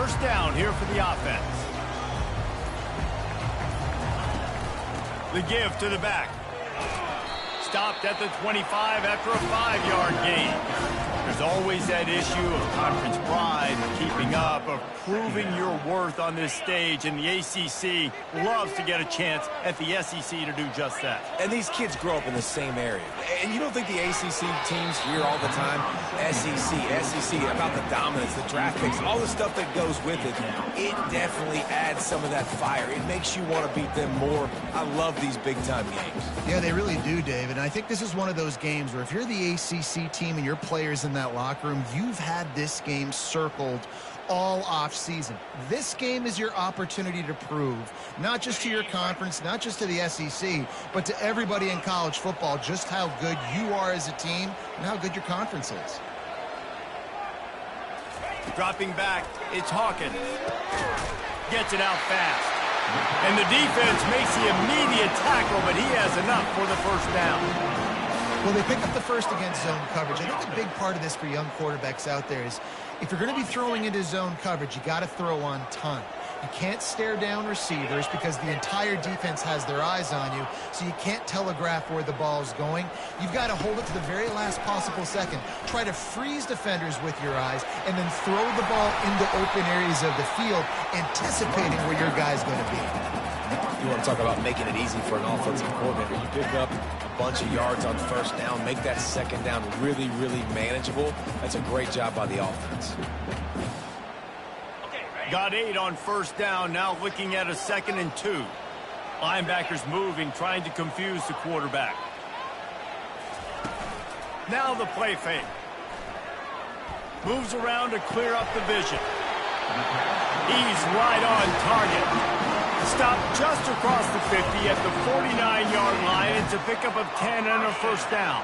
first down here for the offense. The give to the back. Stopped at the 25 after a 5-yard gain. There's always that issue of conference pride, keeping up, of proving your worth on this stage, and the ACC loves to get a chance at the SEC to do just that. And these kids grow up in the same area. And you don't think the ACC teams hear all the time, SEC, about the dominance, the draft picks, all the stuff that goes with it. It definitely adds some of that fire. It makes you want to beat them more. I love these big-time games. Yeah, they really do, David. And I think this is one of those games where if you're the ACC team and your players in that locker room, you've had this game circled all off-season. This game is your opportunity to prove, not just to your conference, not just to the SEC, but to everybody in college football, just how good you are as a team and how good your conference is. Dropping back, it's Hawkins. Gets it out fast. And the defense makes the immediate tackle, but he has enough for the first down. Well, they pick up the first against zone coverage. I think a big part of this for young quarterbacks out there is if you're going to be throwing into zone coverage, you got to throw on time. You can't stare down receivers because the entire defense has their eyes on you, so you can't telegraph where the ball's going. You've got to hold it to the very last possible second. Try to freeze defenders with your eyes and then throw the ball into open areas of the field, anticipating where your guy's going to be. You want to talk about making it easy for an offensive coordinator. You pick up a bunch of yards on first down, make that second down really, really manageable. That's a great job by the offense. Got 8 on first down, now looking at a 2nd and 2. Linebackers moving, trying to confuse the quarterback. Now the play fake. Moves around to clear up the vision. He's right on target. Stopped just across the 50 at the 49-yard line. It's a pickup of 10 and a first down.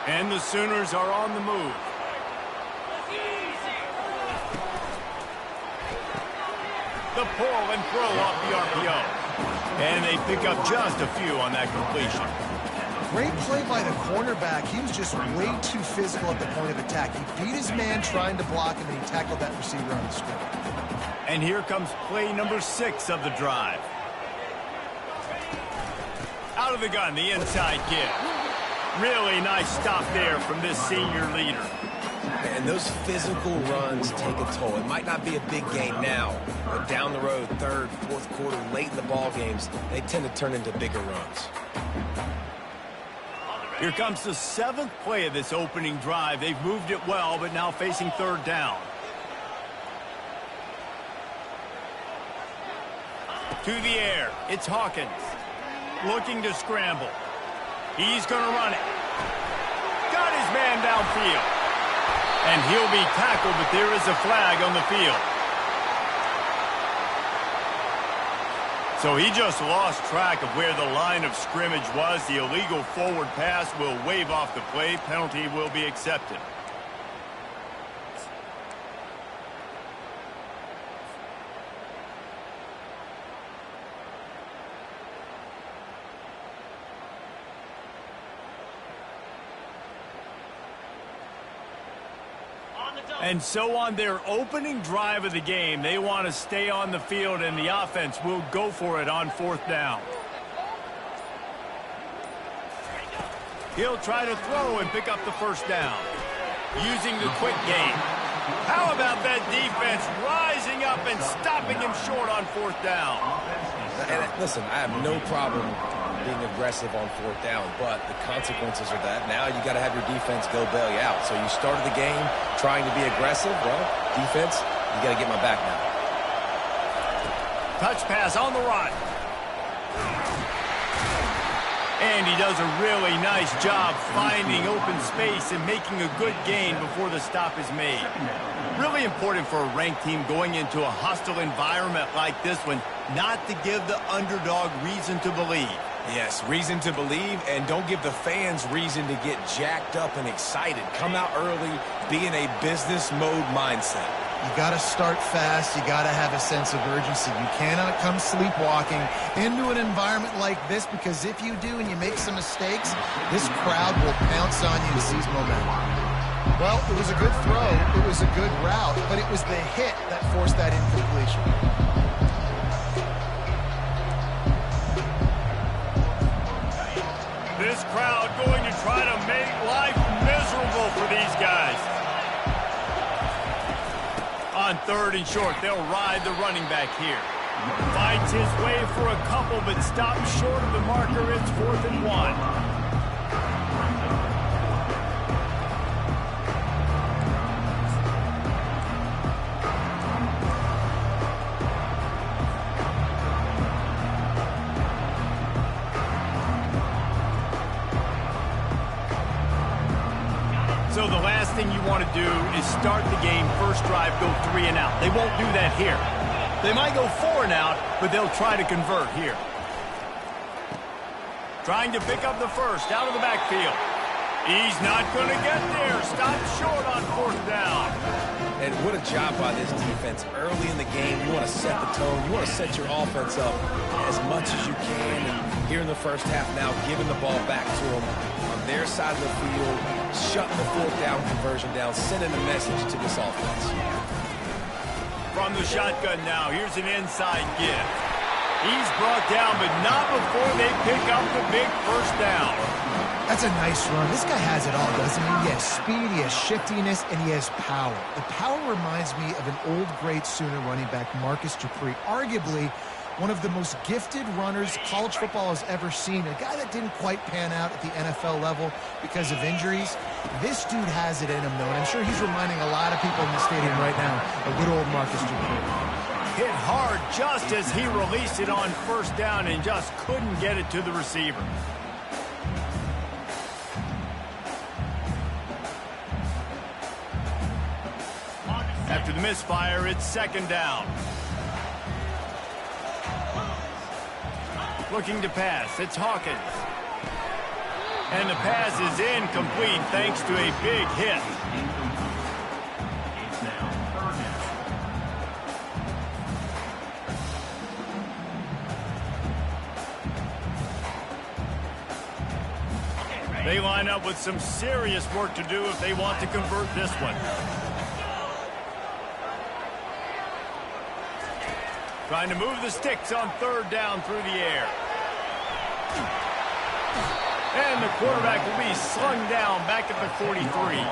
And the Sooners are on the move. The pull and throw off the RPO. And they pick up just a few on that completion. Great play by the cornerback. He was just way too physical at the point of attack. He beat his man trying to block him, and he tackled that receiver on the screen. And here comes play number 6 of the drive. Out of the gun, the inside give. Really nice stop there from this senior leader. And those physical runs take a toll. It might not be a big gain now, but down the road, third, fourth quarter, late in the ball games, they tend to turn into bigger runs. Here comes the 7th play of this opening drive. They've moved it well, but now facing third down. To the air, it's Hawkins. Looking to scramble. He's going to run it. Got his man downfield. And he'll be tackled, but there is a flag on the field. So he just lost track of where the line of scrimmage was. The illegal forward pass will wave off the play. Penalty will be accepted. And so on their opening drive of the game, they want to stay on the field, and the offense will go for it on fourth down. He'll try to throw and pick up the first down, using the quick game. How about that defense rising up and stopping him short on fourth down? And listen, I have no problem being aggressive on fourth down, but the consequences are that now you got to have your defense go bail you out. So you started the game trying to be aggressive. Well, defense, you got to get my back now. Touch pass on the run. And he does a really nice job finding open space and making a good gain before the stop is made. Really important for a ranked team going into a hostile environment like this one, not to give the underdog reason to believe. Yes, reason to believe, and don't give the fans reason to get jacked up and excited. Come out early, be in a business mode mindset. You got to start fast. You got to have a sense of urgency. You cannot come sleepwalking into an environment like this, because if you do and you make some mistakes, this crowd will pounce on you and seize momentum. Well, it was a good throw. It was a good route, but it was the hit that forced that incompletion. This crowd going to try to make life miserable for these guys. On 3rd and short, they'll ride the running back here. Finds his way for a couple, but stops short of the marker. It's 4th and 1. So the last thing you want to do is start the game, first drive, go 3 and out. They won't do that here. They might go 4 and out, but they'll try to convert here. Trying to pick up the first out of the backfield. He's not going to get there. Stopped short on 4th down. And what a job by this defense. Early in the game, you want to set the tone. You want to set your offense up as much as you can. And here in the first half now, giving the ball back to them on their side of the field, shutting the 4th down conversion down, sending a message to this offense. From the shotgun now, here's an inside give. He's brought down, but not before they pick up the big first down. That's a nice run. This guy has it all, doesn't he? He has speed, he has shiftiness, and he has power. The power reminds me of an old great Sooner running back, Marcus Dupree, arguably one of the most gifted runners college football has ever seen. A guy that didn't quite pan out at the NFL level because of injuries. This dude has it in him, though, and I'm sure he's reminding a lot of people in the stadium right now of good old Marcus Dupree. Hit hard just as he released it on 1st down and just couldn't get it to the receiver. After the misfire, it's 2nd down. Looking to pass, it's Hawkins. And the pass is incomplete thanks to a big hit. They line up with some serious work to do if they want to convert this one. Trying to move the sticks on 3rd down through the air. And the quarterback will be slung down back at the 43.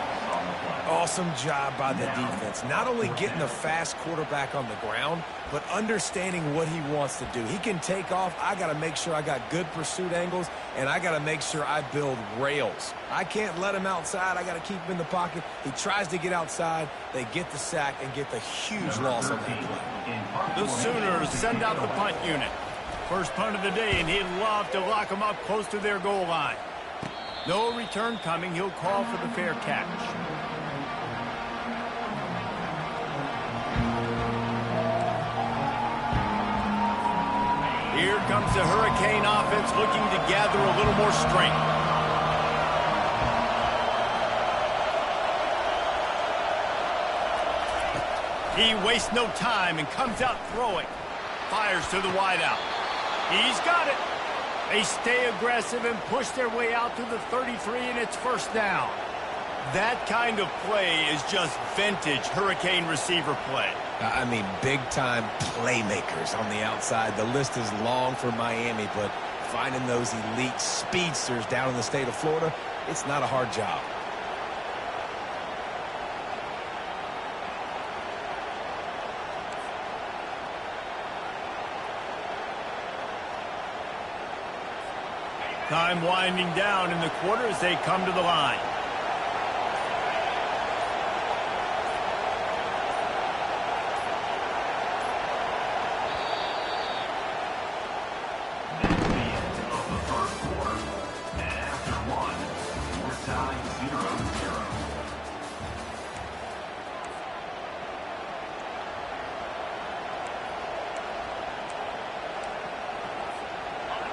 Awesome job by the defense. Not only getting the fast quarterback on the ground, but understanding what he wants to do. He can take off. I got to make sure I got good pursuit angles, and I got to make sure I build rails. I can't let him outside. I got to keep him in the pocket. He tries to get outside. They get the sack and get the huge loss on that play. The Sooners send out the punt unit. First punt of the day, and he'd love to lock them up close to their goal line. No return coming. He'll call for the fair catch. Here comes the Hurricane offense looking to gather a little more strength. He wastes no time and comes out throwing. Fires to the wideout. He's got it. They stay aggressive and push their way out to the 33, and it's 1st down. That kind of play is just vintage Hurricane receiver play. I mean, big-time playmakers on the outside. The list is long for Miami, but finding those elite speedsters down in the state of Florida, it's not a hard job. Time winding down in the quarter as they come to the line.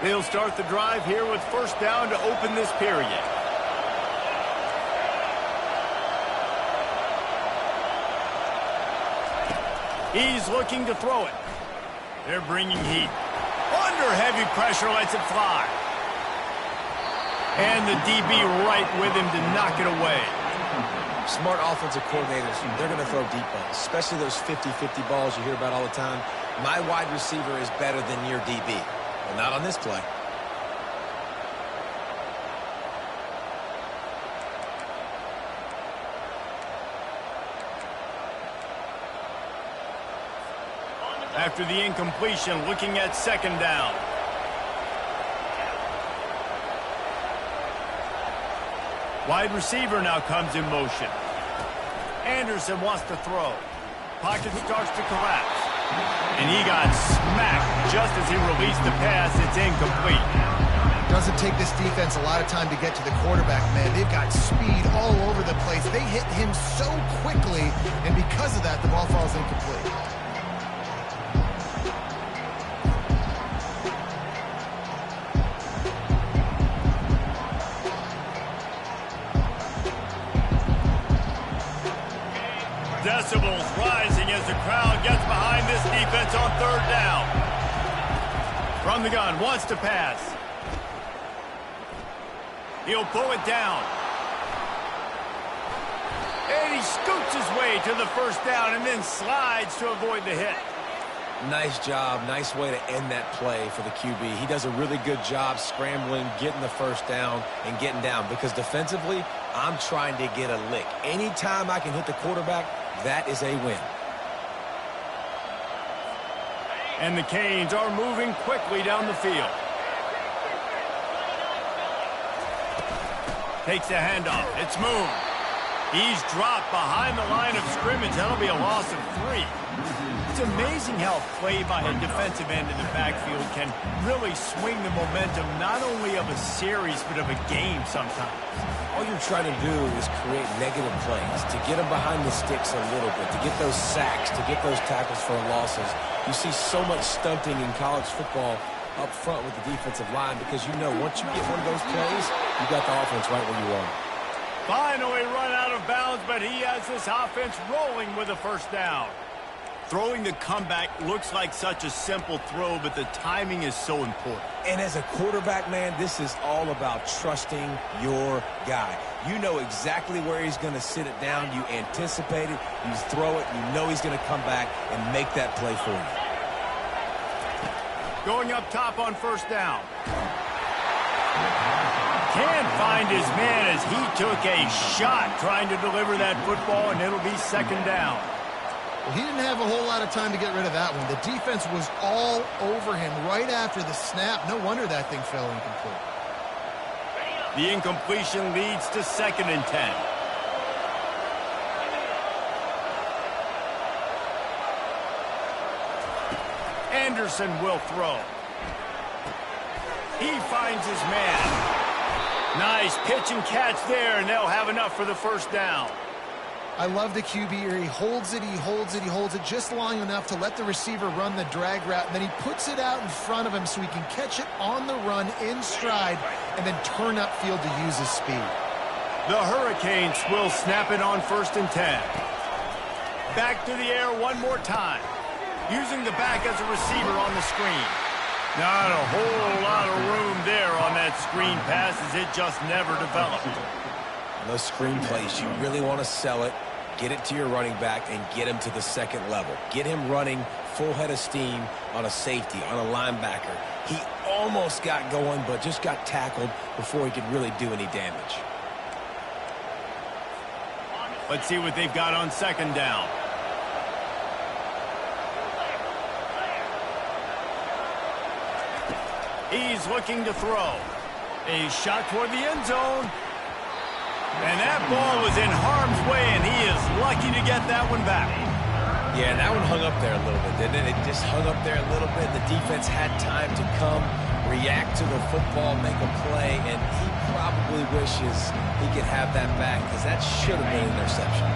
They'll start the drive here with 1st down to open this period. He's looking to throw it. They're bringing heat. Under heavy pressure, lets it fly. And the DB right with him to knock it away. Smart offensive coordinators, they're going to throw deep balls, especially those 50-50 balls you hear about all the time. My wide receiver is better than your DB. Well, not on this play. After the incompletion, looking at second down. Wide receiver now comes in motion. Anderson wants to throw. Pocket starts to collapse. And he got smacked just as he released the pass. It's incomplete. Doesn't take this defense a lot of time to get to the quarterback, man. They've got speed all over the place. They hit him so quickly, and because of that, the ball falls incomplete. Decibels rising as the crowd gets behind this defense on third down. From the gun, wants to pass. He'll pull it down. And he scoots his way to the first down and then slides to avoid the hit. Nice job. Nice way to end that play for the QB. He does a really good job scrambling, getting the first down, and getting down. Because defensively, I'm trying to get a lick. Anytime I can hit the quarterback, that is a win. And the Canes are moving quickly down the field. Takes a handoff. It's Moon. He's dropped behind the line of scrimmage. That'll be a loss of 3. It's amazing how a play by a defensive end in the backfield can really swing the momentum not only of a series but of a game sometimes. All you're trying to do is create negative plays, to get them behind the sticks a little bit, to get those sacks, to get those tackles for losses. You see so much stunting in college football up front with the defensive line because you know once you get one of those plays, you got the offense right where you want it. Finally run out of bounds, but he has this offense rolling with a first down. Throwing the comeback looks like such a simple throw, but the timing is so important. And as a quarterback, man, this is all about trusting your guy. You know exactly where he's going to sit it down. You anticipate it. You throw it. You know he's going to come back and make that play for you. Going up top on first down. Can't find his man as he took a shot trying to deliver that football, and it'll be second down. Well, he didn't have a whole lot of time to get rid of that one. The defense was all over him right after the snap. No wonder that thing fell incomplete. The incompletion leads to 2nd and 10. Anderson will throw. He finds his man. Nice pitch and catch there, and they'll have enough for the first down. I love the QB here. He holds it, he holds it, he holds it just long enough to let the receiver run the drag route, and then he puts it out in front of him so he can catch it on the run in stride and then turn upfield to use his speed. The Hurricanes will snap it on 1st and 10. Back to the air one more time. Using the back as a receiver on the screen. Not a whole lot of room there on that screen pass as it just never developed. Those screen plays, you really want to sell it, get it to your running back, and get him to the second level. Get him running full head of steam on a safety, on a linebacker. He almost got going, but just got tackled before he could really do any damage. Let's see what they've got on second down. He's looking to throw. A shot toward the end zone. And that ball was in harm's way, and he is lucky to get that one back. Yeah, that one hung up there a little bit, didn't it? It just hung up there a little bit. The defense had time to come, react to the football, make a play, and he probably wishes he could have that back because that should have been an interception.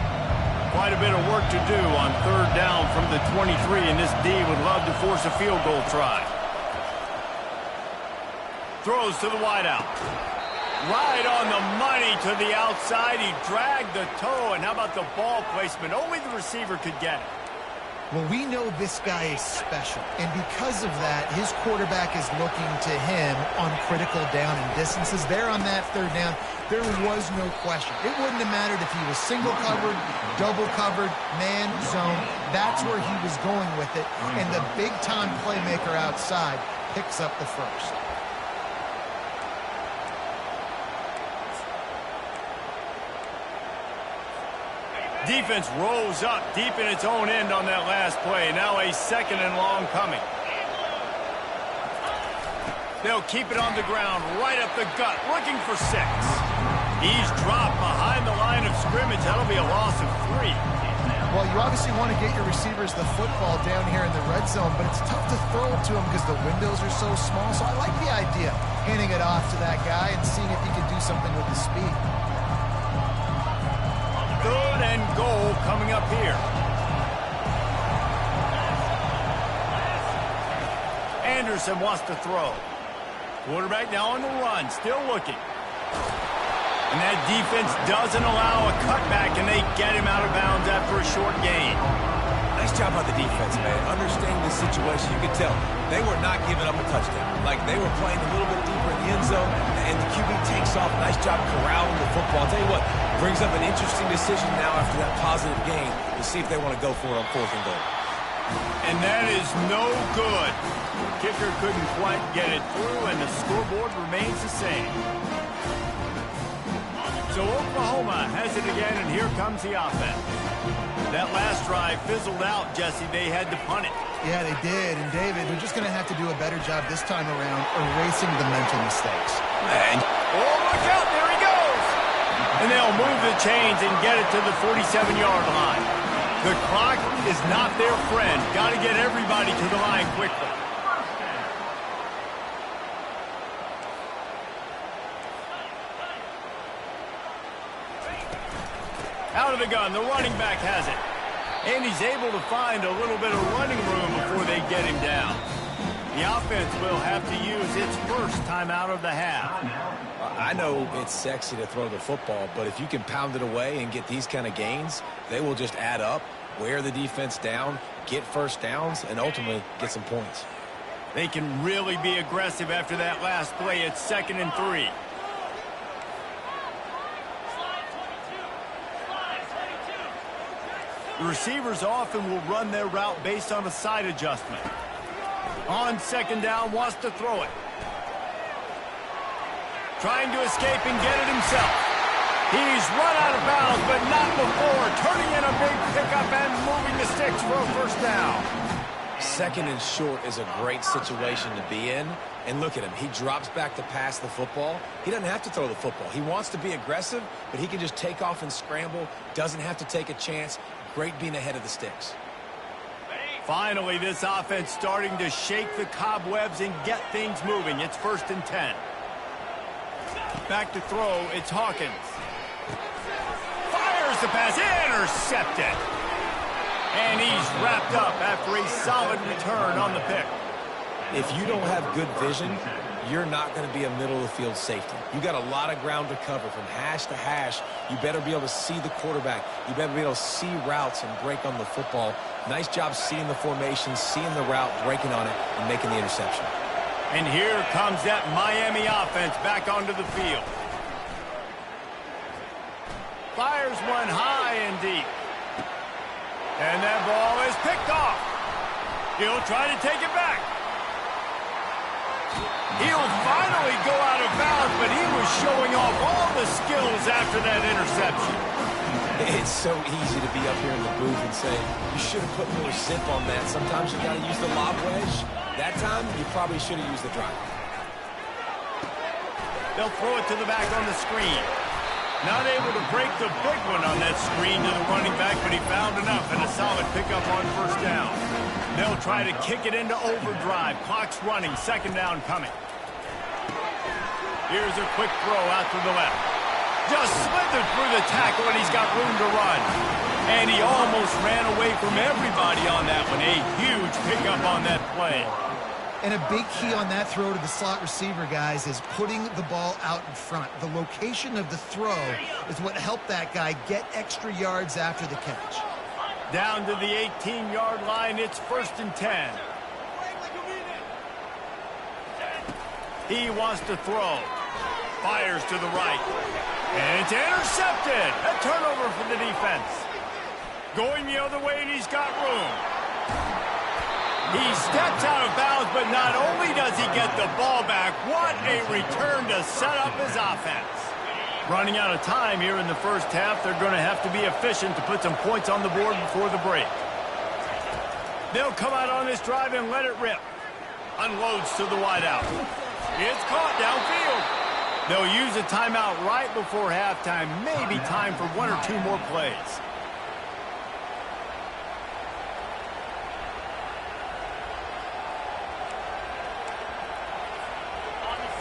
Quite a bit of work to do on third down from the 23, and this D would love to force a field goal try. Throws to the wideout. Right on the money to the outside. He dragged the toe, and how about the ball placement? Only the receiver could get it. Well, we know this guy is special, and because of that, his quarterback is looking to him on critical down and distances. There on that third down, there was no question. It wouldn't have mattered if he was single covered, double covered, man, zone. That's where he was going with it, and the big-time playmaker outside picks up the first. Defense rolls up deep in its own end on that last play. Now a second and long coming. They'll keep it on the ground, right up the gut, looking for 6. He's dropped behind the line of scrimmage. That'll be a loss of 3. Well, you obviously want to get your receivers the football down here in the red zone, but it's tough to throw it to them because the windows are so small. So I like the idea, handing it off to that guy and seeing if he can do something with the speed. Third and goal coming up here. Anderson wants to throw. Quarterback now on the run, still looking. And that defense doesn't allow a cutback, and they get him out of bounds after a short gain. Nice job by the defense, man. Understanding the situation, you could tell they were not giving up a touchdown. Like, they were playing a little bit deeper in the end zone, and the QB takes off. Nice job corralling the football. I'll tell you what, brings up an interesting decision now after that positive gain to see if they want to go for it on 4th and goal. And that is no good. Kicker couldn't quite get it through, and the scoreboard remains the same. So Oklahoma has it again, and here comes the offense. That last drive fizzled out, Jesse. They had to punt it. Yeah, they did. And, David, they're just going to have to do a better job this time around erasing the mental mistakes. And, oh, look out. There he goes. And they'll move the chains and get it to the 47-yard line. The clock is not their friend. Got to get everybody to the line quickly. Out of the gun, the running back has it. And he's able to find a little bit of running room before they get him down. The offense will have to use its first timeout of the half. I know it's sexy to throw the football, but if you can pound it away and get these kind of gains, they will just add up, wear the defense down, get first downs, and ultimately get some points. They can really be aggressive after that last play. It's 2nd and 3. The receivers often will run their route based on a side adjustment. On 2nd down, wants to throw it. Trying to escape and get it himself. He's run out of bounds, but not before. Turning in a big pickup and moving the sticks for a first down. 2nd and short is a great situation to be in. And look at him. He drops back to pass the football. He doesn't have to throw the football. He wants to be aggressive, but he can just take off and scramble. Doesn't have to take a chance. Great being ahead of the sticks. Finally, this offense starting to shake the cobwebs and get things moving. It's 1st and 10. Back to throw. It's Hawkins. Fires the pass. Intercepted. And he's wrapped up after a solid return on the pick. If you don't have good vision, you're not going to be a middle-of-the-field safety. You got a lot of ground to cover from hash to hash. You better be able to see the quarterback. You better be able to see routes and break on the football. Nice job seeing the formation, seeing the route, breaking on it, and making the interception. And here comes that Miami offense back onto the field. Fires one high and deep. And that ball is picked off. He'll try to take it back. He'll finally go out of bounds, but he was showing off all the skills after that interception. It's so easy to be up here in the booth and say, you should have put more zip on that. Sometimes you got to use the lob wedge. That time, you probably should have used the drive. They'll throw it to the back on the screen. Not able to break the big one on that screen to the running back, but he found enough and a solid pickup on 1st down. They'll try to kick it into overdrive. Clock's running. 2nd down coming. Here's a quick throw out to the left. Just slithered through the tackle, and he's got room to run. And he almost ran away from everybody on that one. A huge pickup on that play. And a big key on that throw to the slot receiver, guys, is putting the ball out in front. The location of the throw is what helped that guy get extra yards after the catch. Down to the 18-yard line, it's 1st and 10. He wants to throw. Fires to the right. And it's intercepted. A turnover for the defense. Going the other way, and he's got room. He steps out of bounds, but not only does he get the ball back, what a return to set up his offense. Running out of time here in the first half, they're going to have to be efficient to put some points on the board before the break. They'll come out on this drive and let it rip. Unloads to the wideout. It's caught downfield. They'll use a timeout right before halftime. Maybe time for 1 or 2 more plays.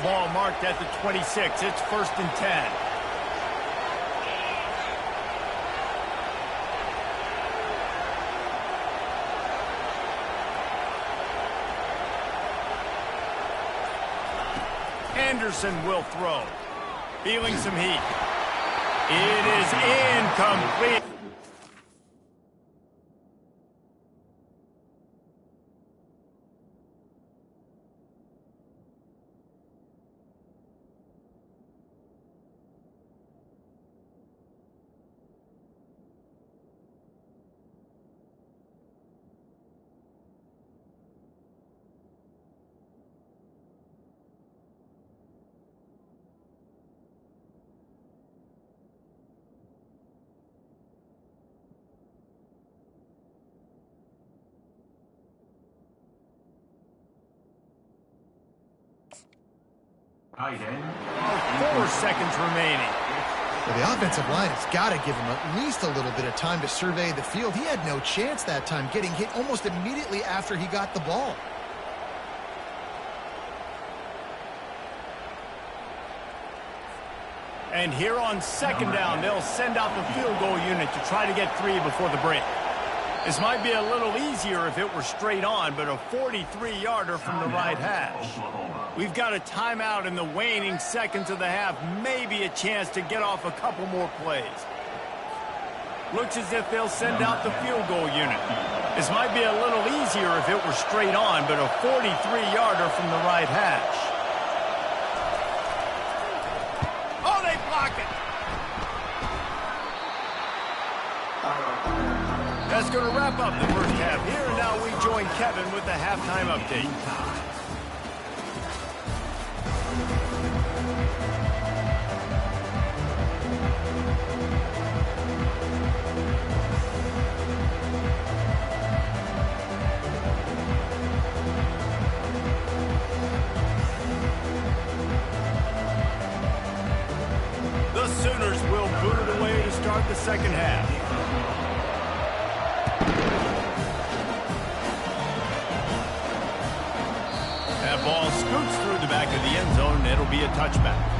Ball marked at the 26. It's 1st and 10. Anderson will throw. Feeling some heat. It is incomplete. Tight end. 4 seconds remaining. Well, the offensive line has got to give him at least a little bit of time to survey the field. He had no chance that time, getting hit almost immediately after he got the ball. And here on 2nd down, they'll send out the field goal unit to try to get 3 before the break. This might be a little easier if it were straight on, but a 43-yarder from the right hash. We've got a timeout in the waning seconds of the half, maybe a chance to get off a couple more plays. Looks as if they'll send out the field goal unit. This might be a little easier if it were straight on, but a 43-yarder from the right hash. Oh, they block it! That's going to wrap up the first half here, and now we join Kevin with the halftime update. The Sooners will boot it away to start the second half. That ball scoots through the back of the end zone, and it'll be a touchback.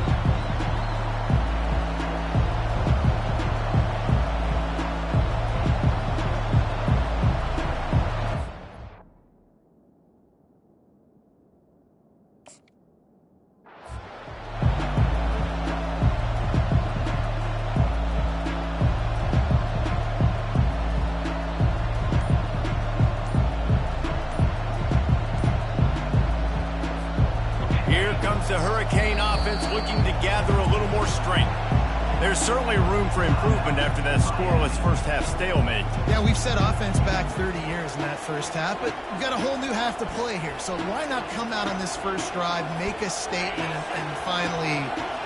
The Hurricane offense looking to gather a little more strength. There's certainly room for improvement after that scoreless first half stalemate. Yeah, we've set offense back 30 years in that first half, but we've got a whole new half to play here. So why not come out on this first drive, make a statement, and finally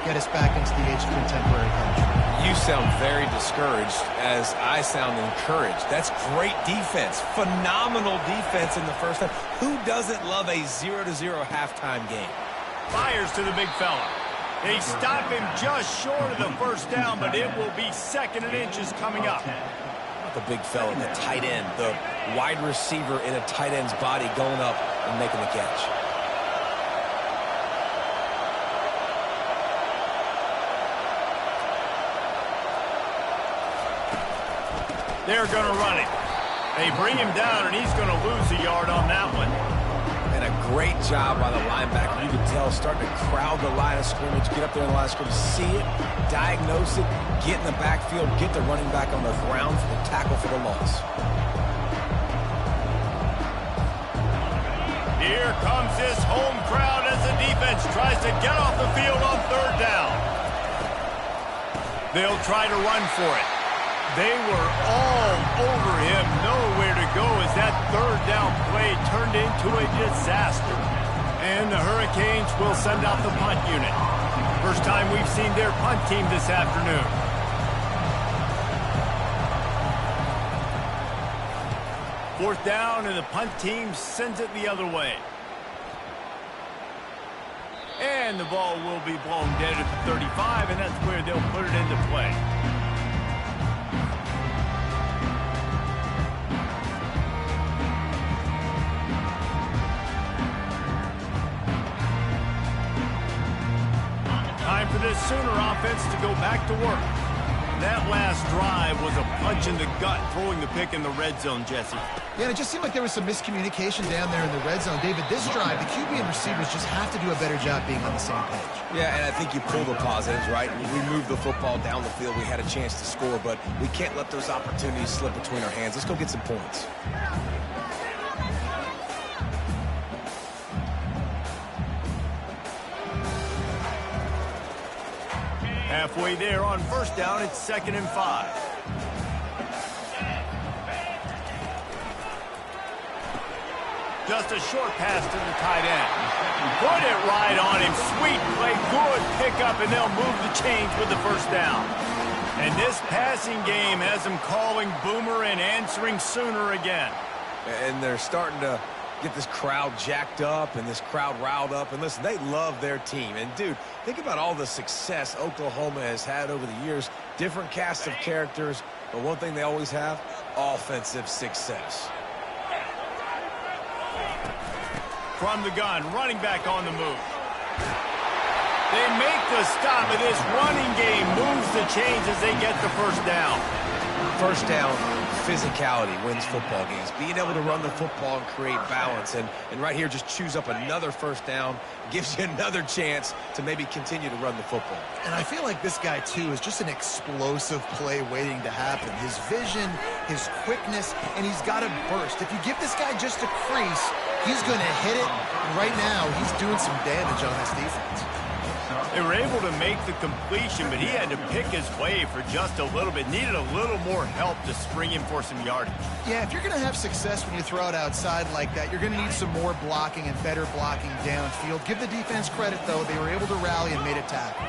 get us back into the age of contemporary country? You sound very discouraged as I sound encouraged. That's great defense. Phenomenal defense in the first half. Who doesn't love a 0-0 halftime game? Fires to the big fella. They stop him just short of the first down, but it will be 2nd and inches coming up. The big fella, the tight end, the wide receiver in a tight end's body going up and making the catch. They're going to run it. They bring him down, and he's going to lose a yard on that one. And a great job by the linebacker. You can tell, starting to crowd the line of scrimmage, get up there in the line of scrimmage, see it, diagnose it, get in the backfield, get the running back on the ground for the tackle for the loss. Here comes this home crowd as the defense tries to get off the field on third down. They'll try to run for it. They were all over him, nowhere to go as that third down play turned into a disaster. And the Hurricanes will send out the punt unit. First time we've seen their punt team this afternoon. Fourth down, and the punt team sends it the other way. And the ball will be blown dead at the 35, and that's where they'll put it into play. Time for this Sooner offense to go back to work. That last drive was a punch in the gut, throwing the pick in the red zone, Jesse. Yeah, and it just seemed like there was some miscommunication down there in the red zone. David, this drive, the QB and receivers just have to do a better job being on the same page. Yeah, and I think you pull the positives, right? We moved the football down the field. We had a chance to score, but we can't let those opportunities slip between our hands. Let's go get some points. Halfway there on first down, it's 2nd and 5. Just a short pass to the tight end. Put it right on him. Sweet play, good pickup, and they'll move the chains with the first down. And this passing game has them calling Boomer and answering Sooner again. And they're starting to get this crowd jacked up and this crowd riled up. And listen, they love their team. And, dude, think about all the success Oklahoma has had over the years. Different cast of characters, but one thing they always have, offensive success. From the gun, running back on the move. They make the stop, and this running game moves the chains as they get the first down. First down, physicality wins football games. Being able to run the football and create balance. And right here, just choose up another first down. Gives you another chance to maybe continue to run the football. And I feel like this guy, too, is just an explosive play waiting to happen. His vision, his quickness, and he's got a burst. If you give this guy just a crease, he's going to hit it. Right now, he's doing some damage on this defense. They were able to make the completion, but he had to pick his way for just a little bit. Needed a little more help to spring him for some yardage. Yeah, if you're going to have success when you throw it outside like that, you're going to need some more blocking and better blocking downfield. Give the defense credit, though. They were able to rally and made a tackle.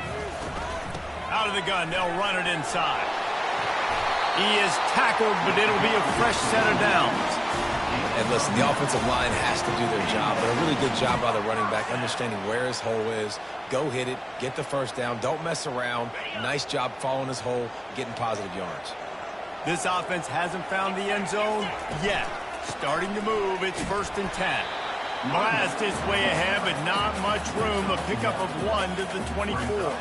Out of the gun, they'll run it inside. He is tackled, but it'll be a fresh set of downs. And listen, the offensive line has to do their job, but a really good job by the running back, understanding where his hole is. Go hit it, get the first down, don't mess around. Nice job following his hole, getting positive yards. This offense hasn't found the end zone yet. Starting to move, it's 1st and 10. Blast his way ahead, but not much room. A pickup of 1 to the 24.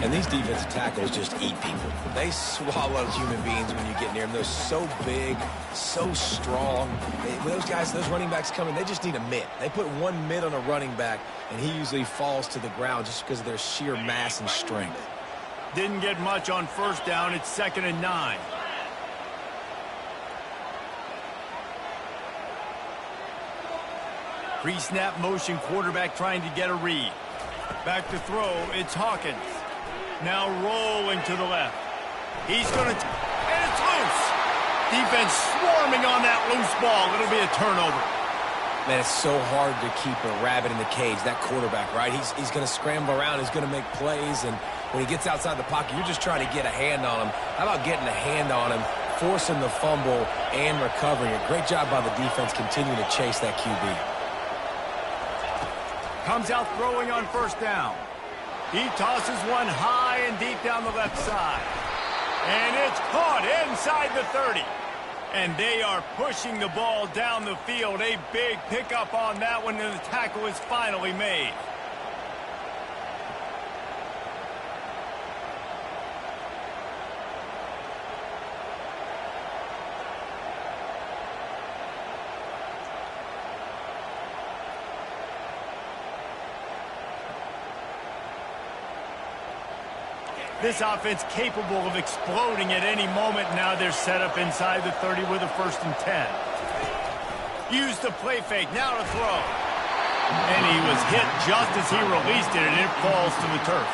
And these defensive tackles just eat people. They swallow human beings when you get near them. They're so big, so strong. When those guys, those running backs come in, they just need a mitt. They put one mitt on a running back, and he usually falls to the ground just because of their sheer mass and strength. Didn't get much on first down. It's 2nd and 9. Pre-snap motion quarterback trying to get a read. Back to throw, it's Hawkins. Now rolling to the left. He's going to, and it's loose. Defense swarming on that loose ball. It'll be a turnover. Man, it's so hard to keep a rabbit in the cage, that quarterback, right? He's going to scramble around. He's going to make plays, and when he gets outside the pocket, you're just trying to get a hand on him. How about getting a hand on him, forcing the fumble, and recovering it? Great job by the defense continuing to chase that QB. Comes out throwing on first down. He tosses one high and deep down the left side. And it's caught inside the 30. And they are pushing the ball down the field. A big pickup on that one, and the tackle is finally made. This offense capable of exploding at any moment. Now they're set up inside the 30 with a 1st and 10. Use the play fake, now to throw. And he was hit just as he released it, and it falls to the turf.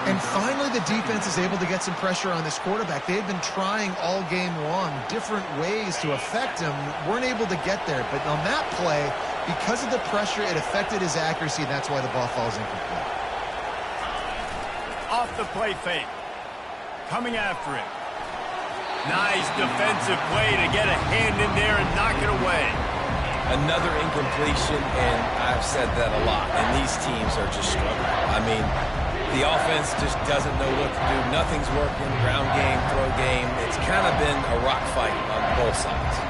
And finally, the defense is able to get some pressure on this quarterback. They had been trying all game long different ways to affect him, weren't able to get there. But on that play, because of the pressure, it affected his accuracy, and that's why the ball falls incomplete. Off the play fake. Coming after him. Nice defensive play to get a hand in there and knock it away. Another incompletion, and I've said that a lot, and these teams are just struggling. I mean, the offense just doesn't know what to do. Nothing's working. Ground game, throw game. It's kind of been a rock fight on both sides.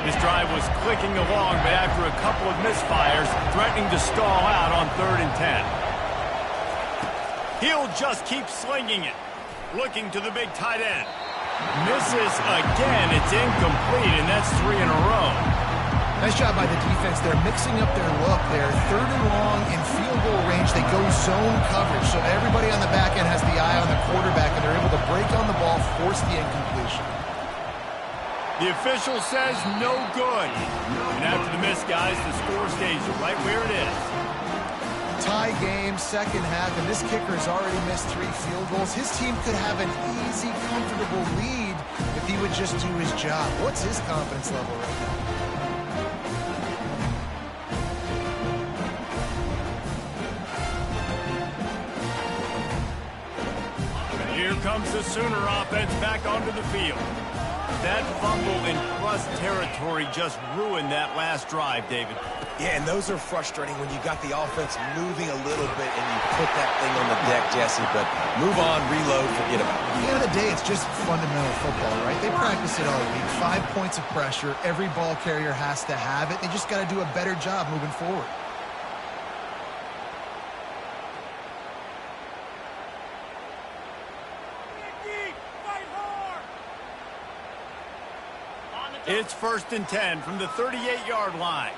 This drive was clicking along, but after a couple of misfires, threatening to stall out on 3rd and 10. He'll just keep slinging it. Looking to the big tight end. Misses again. It's incomplete, and that's 3 in a row. Nice job by the defense. They're mixing up their look. They're 3rd and long in field goal range. They go zone coverage, so everybody on the back end has the eye on the quarterback, and they're able to break on the ball, force the incompletion. The official says no good. And after the miss, guys, the score stays right where it is. Tie game, second half, and this kicker has already missed 3 field goals. His team could have an easy, comfortable lead if he would just do his job. What's his confidence level right now? Here comes the Sooner offense back onto the field. That fumble in plus territory just ruined that last drive, David. Yeah, and those are frustrating when you got the offense moving a little bit and you put that thing on the deck, Jesse. But move on, reload, forget about it. At the end of the day, it's just fundamental football, right? They practice it all week. 5 points of pressure. Every ball carrier has to have it. They just got to do a better job moving forward. It's 1st and 10 from the 38-yard line.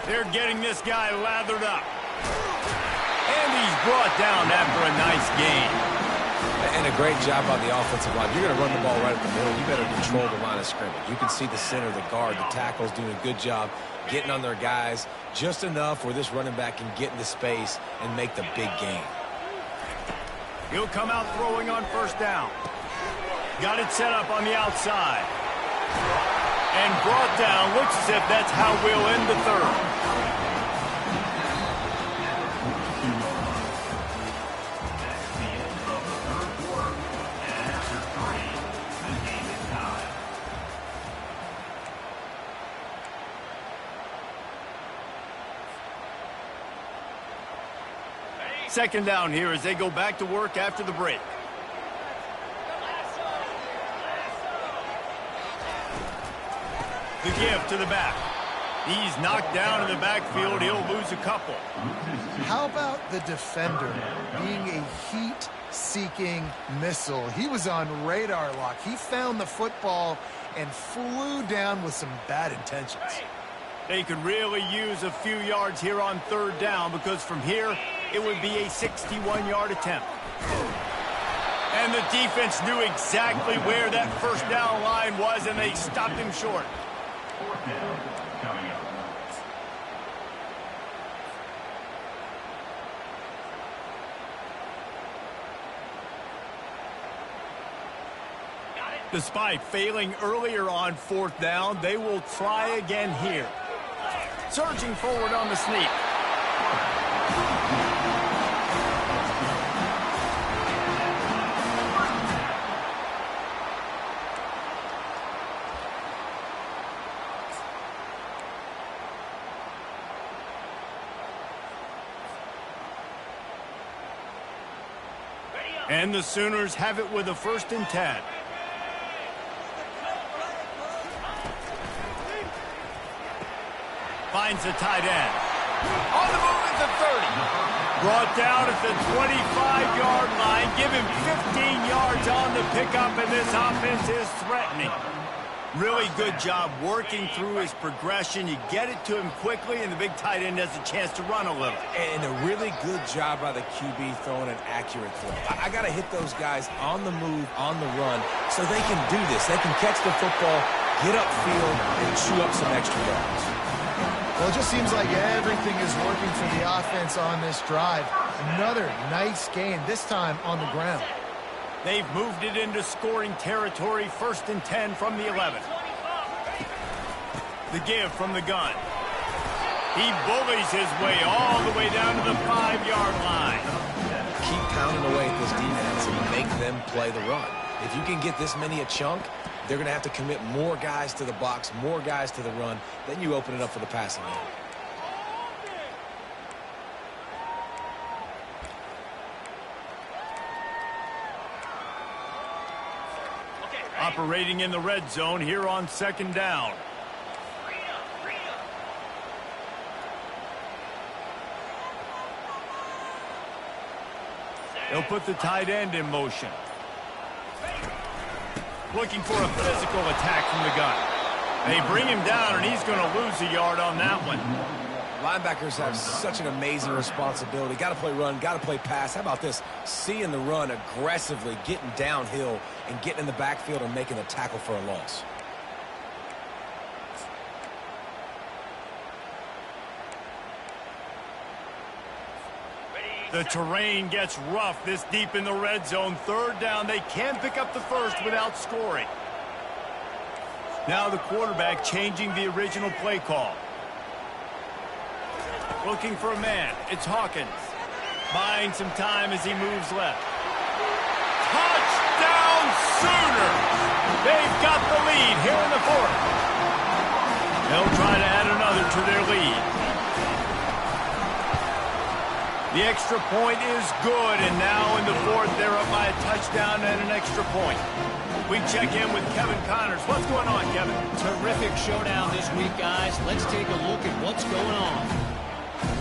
They're getting this guy lathered up. And he's brought down after a nice gain. And a great job on the offensive line. You're going to run the ball right at the middle. You better control the line of scrimmage. You can see the center, the guard, the tackles doing a good job getting on their guys just enough where this running back can get into space and make the big gain. He'll come out throwing on 1st down. Got it set up on the outside. And brought down. Looks as if that's how we'll end the 3rd. Second down here as they go back to work after the break. The give to the back. He's knocked down in the backfield. He'll lose a couple. How about the defender being a heat-seeking missile? He was on radar lock. He found the football and flew down with some bad intentions. They could really use a few yards here on 3rd down because from here, it would be a 61-yard attempt. And the defense knew exactly where that 1st down line was, and they stopped him short. 4th down coming up. Despite failing earlier on 4th down, they will try again here. Surging forward on the sneak. And the Sooners have it with a 1st and 10. Finds the tight end. On the move at the 30. Brought down at the 25-yard line. Give him 15 yards on the pickup, and this offense is threatening. Really good job working through his progression. You get it to him quickly, and the big tight end has a chance to run a little. And a really good job by the QB throwing an accurate throw. I got to hit those guys on the move, on the run, so they can do this. They can catch the football, get upfield, and chew up some extra yards. Well, it just seems like everything is working for the offense on this drive. Another nice game, this time on the ground. They've moved it into scoring territory, 1st and 10 from the 11. The give from the gun. He bullies his way all the way down to the 5-yard line. Keep pounding away at this defense and make them play the run. If you can get this many a chunk, they're going to have to commit more guys to the box, more guys to the run. Then you open it up for the passing game. Operating in the red zone here on 2nd down. They'll put the tight end in motion. Looking for a physical attack from the gun. They bring him down, and he's going to lose a yard on that one. Linebackers have such an amazing responsibility. Got to play run, got to play pass. How about this? Seeing the run aggressively, getting downhill, and getting in the backfield and making the tackle for a loss. The terrain gets rough this deep in the red zone. 3rd down. They can pick up the first without scoring. Now the quarterback changing the original play call. Looking for a man. It's Hawkins. Buying some time as he moves left. Touchdown Sooners! They've got the lead here in the 4th. They'll try to add another to their lead. The extra point is good, and now in the 4th, they're up by a touchdown and an extra point. We check in with Kevin Connors. What's going on, Kevin? Terrific showdown this week, guys. Let's take a look at what's going on.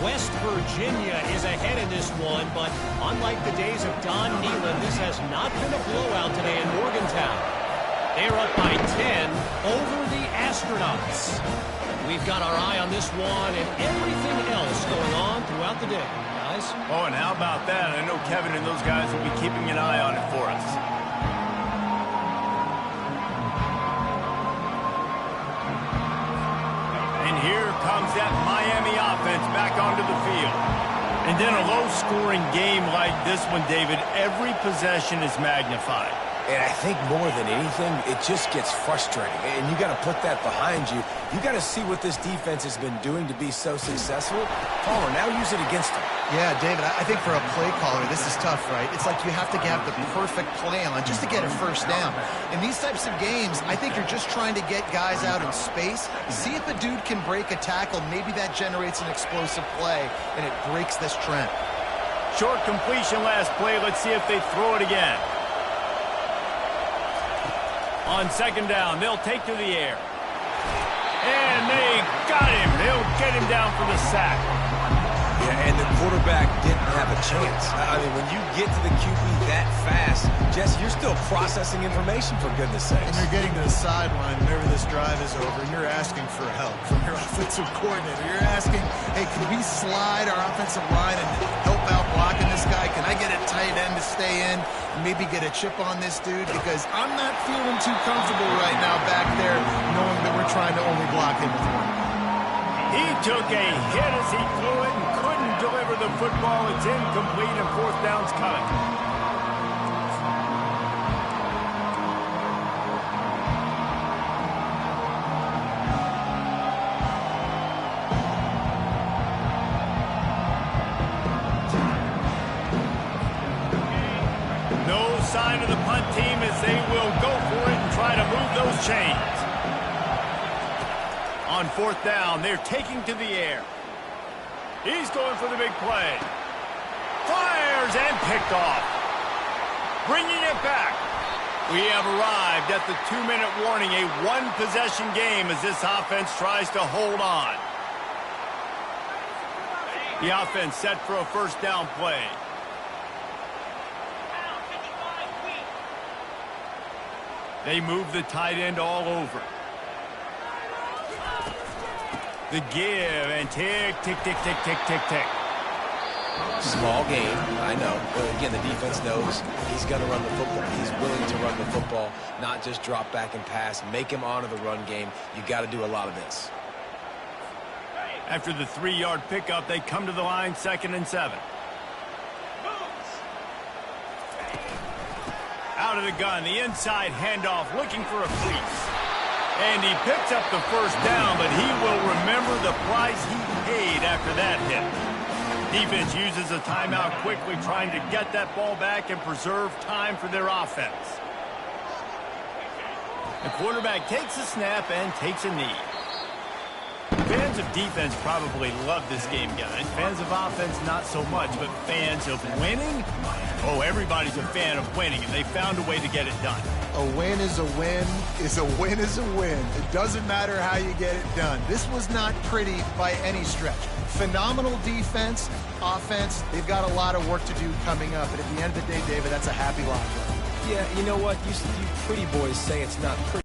West Virginia is ahead in this one, but unlike the days of Don Nehlen, this has not been a blowout today in Morgantown. They're up by 10 over the Astronauts. We've got our eye on this one and everything else going on throughout the day, guys. Oh, and how about that? I know Kevin and those guys will be keeping an eye on it for us. And here comes that Miami offense back onto the field. And in a low-scoring game like this one, David, every possession is magnified. And I think more than anything, it just gets frustrating. And you got to put that behind you. You got to see what this defense has been doing to be so successful. Palmer, now use it against them. Yeah, David, I think for a play caller, this is tough, right? It's like you have to have the perfect play on just to get a first down. In these types of games, I think you're just trying to get guys out in space, see if a dude can break a tackle. Maybe that generates an explosive play, and it breaks this trend. Short completion last play. Let's see if they throw it again. On 2nd down, they'll take to the air. And they got him. They'll get him down for the sack. Yeah, and the quarterback didn't have a chance. I mean, when you get to the QB that fast, Jesse, you're still processing information, for goodness sakes. And you're getting to the sideline whenever this drive is over, and you're asking for help from your offensive coordinator. You're asking, hey, can we slide our offensive line and help out blocking this guy? Can I get a tight end to stay in and maybe get a chip on this dude? Because I'm not feeling too comfortable right now back there knowing that we're trying to only block him with one. He took a hit as he flew it and couldn't deliver the football. It's incomplete, and 4th down's coming. No sign of the punt team as they will go for it and try to move those chains. On 4th down, they're taking to the air. He's going for the big play. Fires and picked off. Bringing it back. We have arrived at the 2-minute warning, a one-possession game as this offense tries to hold on. The offense set for a 1st down play. They move the tight end all over. The give, and tick, tick, tick, tick, tick, tick, tick. Small game, I know. But again, the defense knows he's going to run the football. He's willing to run the football, not just drop back and pass. Make him honor the run game. You got to do a lot of this. After the 3-yard pickup, they come to the line, 2nd and 7. Out of the gun, the inside handoff, looking for a crease. And he picks up the first down, but he will remember the price he paid after that hit. Defense uses a timeout quickly, trying to get that ball back and preserve time for their offense. The quarterback takes a snap and takes a knee. Fans of defense probably love this game, guys. Fans of offense, not so much, but fans of winning? Oh, everybody's a fan of winning, and they found a way to get it done. A win is a win is a win is a win. It doesn't matter how you get it done. This was not pretty by any stretch. Phenomenal defense, offense. They've got a lot of work to do coming up. And at the end of the day, David, that's a happy line. Yeah, you know what? You pretty boys say it's not pretty.